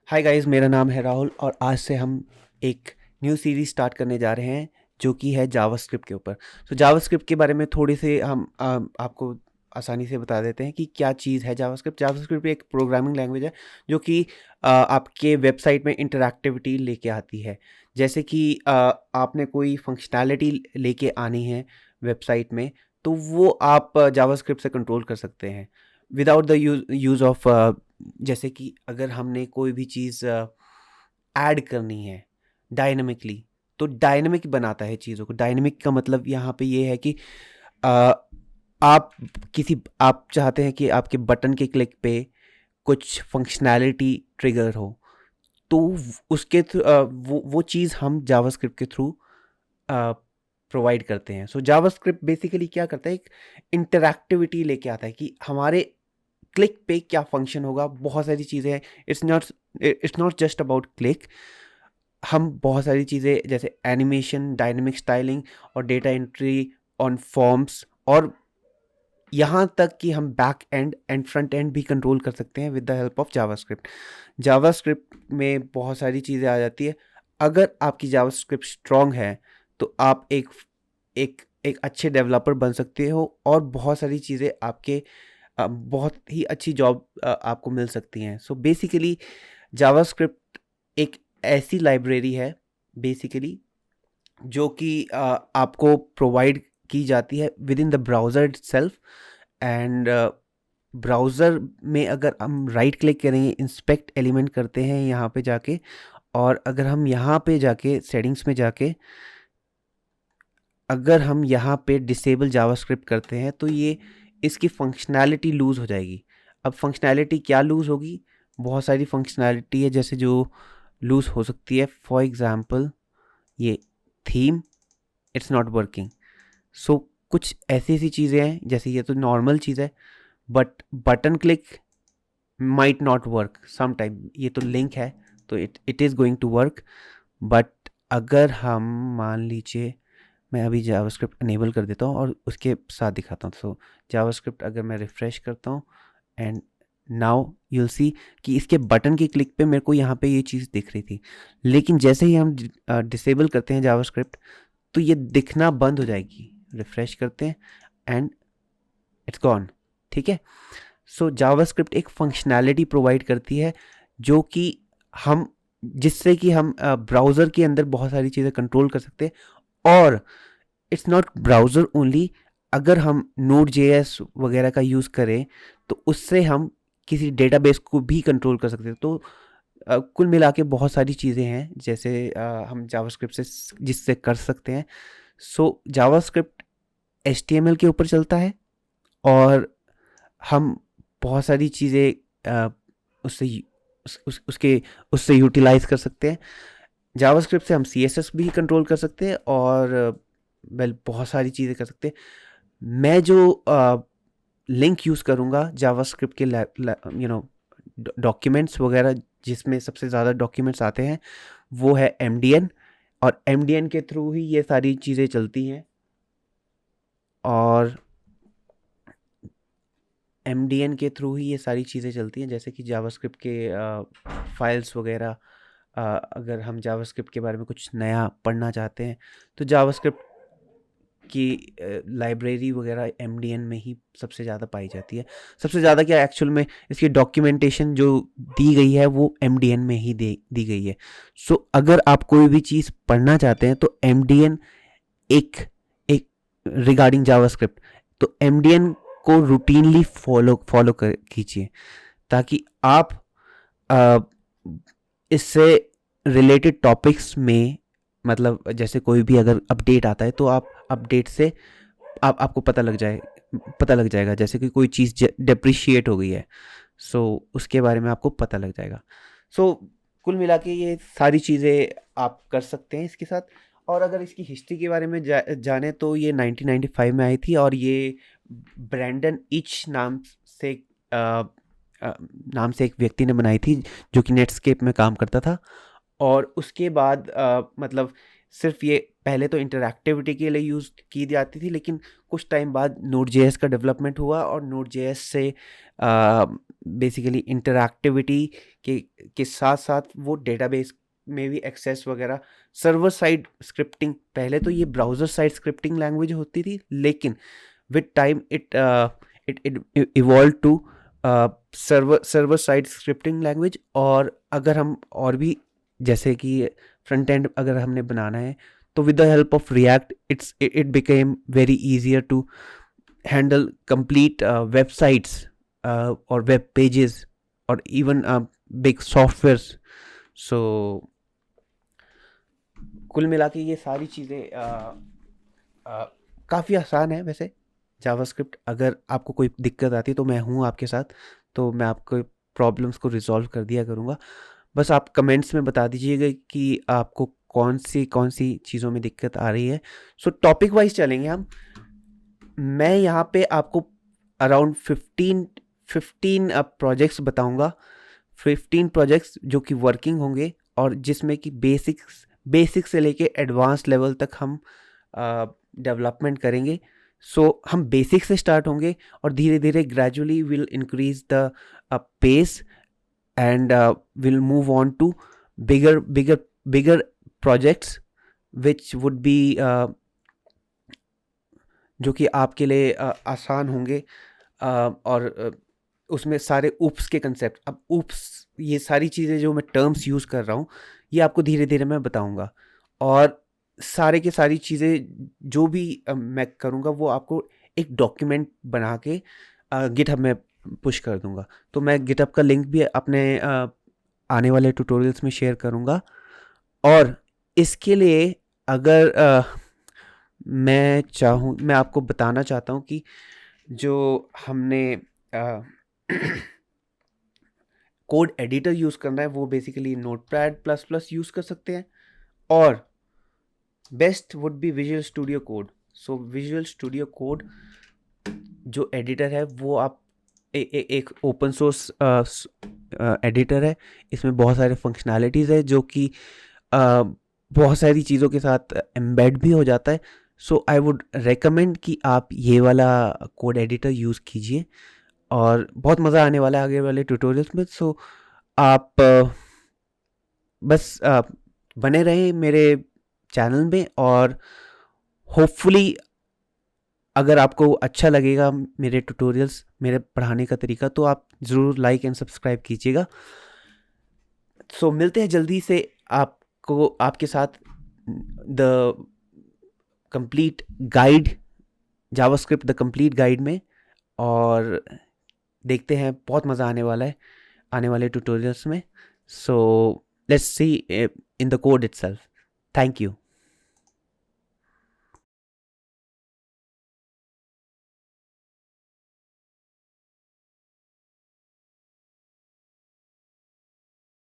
Hi guys, मेरा नाम है राहुल और आज से हम एक न्यू सीरीज स्टार्ट करने जा रहे हैं जो कि है जावास्क्रिप्ट के ऊपर। तो जावास्क्रिप्ट के बारे में थोड़ी से हम आपको आसानी से बता देते हैं कि क्या चीज़ है जावास्क्रिप्ट। जावास्क्रिप्ट एक प्रोग्रामिंग लैंग्वेज है जो कि आपके वेबसाइट में इंटरैक्टिविटी लेके आती है। जैसे कि आपने कोई फंक्शनैलिटी लेके आनी है वेबसाइट में, तो वो आप जावास्क्रिप्ट से कंट्रोल कर सकते हैं विदाउट द यूज़ ऑफ, जैसे कि अगर हमने कोई भी चीज़ ऐड करनी है डायनामिकली, तो डायनामिक बनाता है चीज़ों को। डायनामिक का मतलब यहाँ पे ये है कि अ, आप आप चाहते हैं कि आपके बटन के क्लिक पे कुछ फंक्शनैलिटी ट्रिगर हो, तो उसके वो चीज़ हम जावास्क्रिप्ट के थ्रू प्रोवाइड करते हैं। सो जावास्क्रिप्ट बेसिकली क्या करता है, एक इंटरैक्टिविटी लेके आता है कि हमारे क्लिक पे क्या फंक्शन होगा। बहुत सारी चीज़ें हैं। It's not just about click. हम बहुत सारी चीज़ें जैसे एनिमेशन, डायनेमिक स्टाइलिंग और डेटा एंट्री ऑन फॉर्म्स, और यहाँ तक कि हम back and and front end भी कंट्रोल कर सकते हैं with the help of JavaScript. JavaScript में बहुत सारी चीज़ें आ जाती है। अगर आपकी जावास्क्रिप्ट स्ट्रांग है तो आप एक एक अच्छे डेवलपर बन सकते हो और बहुत सारी चीज़ें आपके बहुत ही अच्छी जॉब आपको मिल सकती हैं। सो बेसिकली जावास्क्रिप्ट एक ऐसी लाइब्रेरी है बेसिकली जो कि आपको प्रोवाइड की जाती है with in the browser itself. And browser में अगर हम राइट क्लिक करेंगे, इंस्पेक्ट एलिमेंट करते हैं यहाँ पे जाके, और अगर हम यहाँ पे जाके सेटिंग्स में जाके अगर हम यहाँ पे डिसेबल जावास्क्रिप्ट करते हैं तो ये इसकी फंक्शनैलिटी लूज़ हो जाएगी। अब फंक्शनैलिटी क्या लूज़ होगी? बहुत सारी फंक्शनैलिटी है जैसे जो लूज़ हो सकती है। फॉर एग्ज़ाम्पल ये थीम, इट्स नॉट वर्किंग। सो कुछ ऐसी ऐसी चीज़ें हैं, जैसे ये तो नॉर्मल चीज़ है, but button click might not work some time. ये तो लिंक है तो it is going to work, but अगर हम मान लीजिए, मैं अभी जावास्क्रिप्ट इनेबल कर देता हूँ और उसके साथ दिखाता हूँ। सो जावास्क्रिप्ट अगर मैं रिफ़्रेश करता हूँ एंड नाउ यूल सी कि इसके बटन के क्लिक पे मेरे को यहाँ पे ये चीज़ दिख रही थी, लेकिन जैसे ही हम डिसेबल करते हैं जावास्क्रिप्ट तो ये दिखना बंद हो जाएगी। रिफ़्रेश करते हैं एंड इट्स गॉन। ठीक है। सो जावास्क्रिप्ट एक फंक्शनैलिटी प्रोवाइड करती है जो कि हम जिससे कि हम ब्राउज़र के अंदर बहुत सारी चीज़ें कंट्रोल कर सकते हैं। और इट्स नॉट ब्राउज़र ओनली, अगर हम नोड जेएस वगैरह का यूज़ करें तो उससे हम किसी डेटाबेस को भी कंट्रोल कर सकते हैं। तो कुल मिला के बहुत सारी चीज़ें हैं जैसे हम जावास्क्रिप्ट से जिससे कर सकते हैं। सो जावास्क्रिप्ट एचटीएमएल के ऊपर चलता है और हम बहुत सारी चीज़ें उससे उसके उससे यूटिलाइज कर सकते हैं। जावास्क्रिप्ट से हम सीएसएस भी कंट्रोल कर सकते हैं और वेल बहुत सारी चीज़ें कर सकते हैं। मैं जो लिंक यूज़ करूँगा जावास्क्रिप्ट के डॉक्यूमेंट्स वगैरह, जिसमें सबसे ज़्यादा डॉक्यूमेंट्स आते हैं वो है एमडीएन, और एमडीएन के थ्रू ही ये सारी चीज़ें चलती हैं। और एमडीएन के थ्रू ही ये सारी चीज़ें चलती हैं, जैसे कि जावास्क्रिप्ट के फाइल्स वगैरह। अगर हम जावास्क्रिप्ट के बारे में कुछ नया पढ़ना चाहते हैं तो जावास्क्रिप्ट की लाइब्रेरी वगैरह एमडीएन में ही सबसे ज़्यादा पाई जाती है। सबसे ज़्यादा क्या, एक्चुअल में इसकी डॉक्यूमेंटेशन जो दी गई है वो एमडीएन में ही दी गई है। सो अगर आप कोई भी चीज़ पढ़ना चाहते हैं तो एमडीएन एक एक रिगार्डिंग जावास्क्रिप्ट, तो एमडीएन को रूटीनली फॉलो कर कीजिए ताकि आप अ, इससे रिलेटेड टॉपिक्स में, मतलब जैसे कोई भी अगर अपडेट आता है तो आप अपडेट से आपको पता लग जाएगा। जैसे कि कोई चीज़ डेप्रिशिएट हो गई है, सो उसके बारे में आपको पता लग जाएगा। सो कुल मिला के ये सारी चीज़ें आप कर सकते हैं इसके साथ। और अगर इसकी हिस्ट्री के बारे में जाने तो ये 1995 में आई थी, और ये ब्रैंडन इच से अ, नाम से एक व्यक्ति ने बनाई थी जो कि नेटस्केप में काम करता था। और उसके बाद मतलब सिर्फ ये पहले तो इंटरैक्टिविटी के लिए यूज़ की जाती थी, लेकिन कुछ टाइम बाद नोड जेएस का डेवलपमेंट हुआ और नोड जेएस से बेसिकली इंटरैक्टिविटी के साथ साथ वो डेटाबेस में भी एक्सेस वगैरह, सर्वर साइड स्क्रिप्टिंग। पहले तो ये ब्राउज़र साइड स्क्रिप्टिंग लैंग्वेज होती थी, लेकिन with time it evolve to server side scripting language. और अगर हम और भी, जैसे कि फ्रंट एंड अगर हमने बनाना है, तो with the help of React, it became very easier to handle complete websites or web pages or even big softwares. So कुल मिला के ये सारी चीज़ें काफ़ी आसान है वैसे जावास्क्रिप्ट। अगर आपको कोई दिक्कत आती है तो मैं हूँ आपके साथ, तो मैं आपको प्रॉब्लम्स को रिजॉल्व कर दिया करूँगा। बस आप कमेंट्स में बता दीजिएगा कि आपको कौन सी चीज़ों में दिक्कत आ रही है। सो टॉपिक वाइज चलेंगे हम। मैं यहाँ पे आपको अराउंड 15 प्रोजेक्ट्स बताऊँगा, 15 प्रोजेक्ट्स जो कि वर्किंग होंगे और जिसमें कि बेसिक्स से लेके एडवांस लेवल तक हम डेवलपमेंट करेंगे। सो हम बेसिक से स्टार्ट होंगे और धीरे धीरे gradually will increase the pace and we'll move on to bigger projects which would be जो कि आपके लिए आसान होंगे। और उसमें सारे ऊप्स के कंसेप्ट, अब ऊप्स, ये सारी चीज़ें जो मैं टर्म्स यूज़ कर रहा हूँ, ये आपको धीरे धीरे मैं बताऊँगा। और सारे के सारी चीज़ें जो भी मैं करूँगा वो आपको एक डॉक्यूमेंट बना के गिटहब में पुश कर दूंगा। तो मैं गिटहब का लिंक भी अपने आने वाले ट्यूटोरियल्स में शेयर करूंगा। और इसके लिए अगर मैं आपको बताना चाहता हूँ कि जो हमने कोड एडिटर यूज़ करना है वो basically notepad plus plus use कर सकते हैं, और best would be visual studio code. So visual studio code जो एडिटर है वो आप एक ओपन सोर्स एडिटर है। इसमें बहुत सारे फंक्शनैलिटीज़ है जो कि बहुत सारी चीज़ों के साथ एम्बेड भी हो जाता है। सो आई वुड रेकमेंड कि आप ये वाला कोड एडिटर यूज़ कीजिए और बहुत मज़ा आने वाला है आगे वाले ट्यूटोरियल्स में। सो आप बस बने रहें मेरे चैनल में, और होपफुली अगर आपको अच्छा लगेगा मेरे ट्यूटोरियल्स, मेरे पढ़ाने का तरीका, तो आप ज़रूर लाइक एंड सब्सक्राइब कीजिएगा। सो मिलते हैं जल्दी से आपको आपके साथ the complete guide, JavaScript the complete guide में, और देखते हैं, बहुत मज़ा आने वाला है आने वाले ट्यूटोरियल्स में। So let's see in the code itself. Thank you.